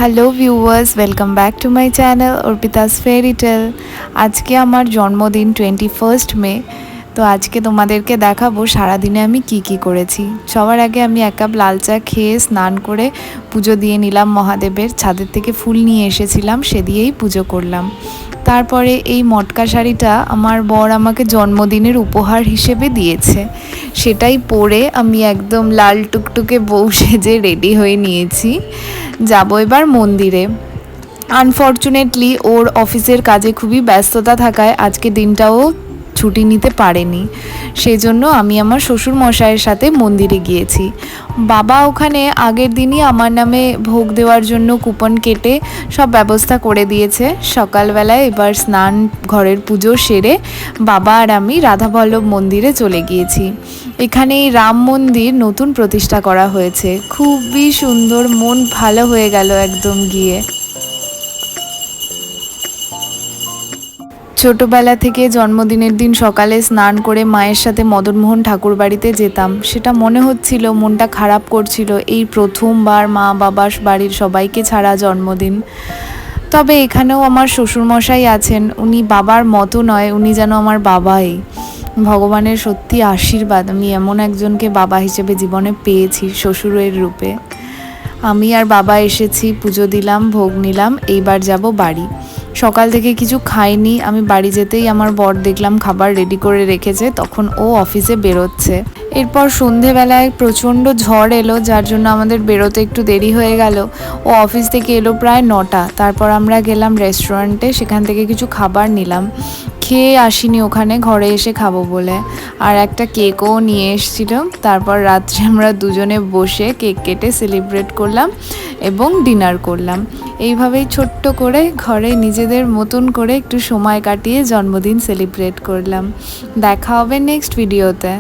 Hello viewers, welcome back to my channel Arpita's fairy tale. আজকে আমার জন্মদিন 21 মে। তো আজকে তোমাদেরকে দেখাবো সারাদিনে আমি কি করেছি। সবার আগে আমি 1 কাপ লাল চা খেয়ে স্নান করে পুজো দিয়ে নিলাম মহাদেবের। ছাদের থেকে ফুল নিয়ে এসেছিলাম, সে দিয়েই পুজো করলাম। তারপরে এই মটকা শাড়িটা আমার বর আমাকে জন্মদিনের উপহার হিসেবে দিয়েছে, সেটাই পরে আমি একদম লাল টুকটুকে বউ সেজে রেডি হয়ে নিয়েছি। যাবো এবার মন্দিরে। আনফর্চুনেটলি ওর অফিসের কাজে খুবই ব্যস্ততা থাকায় আজকে দিনটাও ছুটি নিতে পারেনি, সেই জন্য আমি আমার শ্বশুর মশাইয়ের সাথে মন্দিরে গিয়েছি। বাবা ওখানে আগের দিনই আমার নামে ভোগ দেওয়ার জন্য কুপন কেটে সব ব্যবস্থা করে দিয়েছে। সকালবেলায় এবার স্নান ঘরের পুজো সেরে বাবা আর আমি রাধাবল্লভ মন্দিরে চলে গিয়েছি। এখানে এই রাম মন্দির নতুন প্রতিষ্ঠা করা হয়েছে, খুবই সুন্দর, মন ভালো হয়ে গেল একদম গিয়ে। ছোটোবেলা থেকে জন্মদিনের দিন সকালে স্নান করে মায়ের সাথে মদনমোহন ঠাকুর বাড়িতে যেতাম। সেটা মনে হচ্ছিল, মনটা খারাপ করছিল, এই প্রথমবার মা বাবার বাড়ির সবাইকে ছাড়া জন্মদিন। তবে এখানেও আমার শ্বশুরমশাই আছেন, উনি বাবার মতো নয়, উনি যেন আমার বাবাই। ভগবানের সত্যি আশীর্বাদ, আমি এমন একজনকে বাবা হিসেবে জীবনে পেয়েছি শ্বশুরের রূপে। আমি আর বাবা এসেছি, পুজো দিলাম, ভোগ নিলাম, এইবার যাব বাড়ি। সকাল থেকে কিছু খাইনি, আমি বাড়ি যেতেই আমার বর দেখলাম খাবার রেডি করে রেখেছে, তখন ও অফিসে বেরোচ্ছে। এরপর সন্ধেবেলায় প্রচণ্ড ঝড় এলো, যার জন্য আমাদের বেরোতে একটু দেরি হয়ে গেল। ও অফিস থেকে এলো প্রায় 9টা। তারপর আমরা গেলাম রেস্টুরেন্টে, সেখান থেকে কিছু খাবার নিলাম। খেয়ে আসিনি ওখানে, ঘরে এসে খাবো বলে। আর একটা কেকও নিয়ে এসেছিল। তারপর রাত্রে আমরা দুজনে বসে কেক কেটে সেলিব্রেট করলাম এবং ডিনার করলাম। এইভাবেই ছোট্ট করে ঘরে নিজেদের মতন করে একটু সময় কাটিয়ে জন্মদিন সেলিব্রেট করলাম। দেখা হবে নেক্সট ভিডিওতে।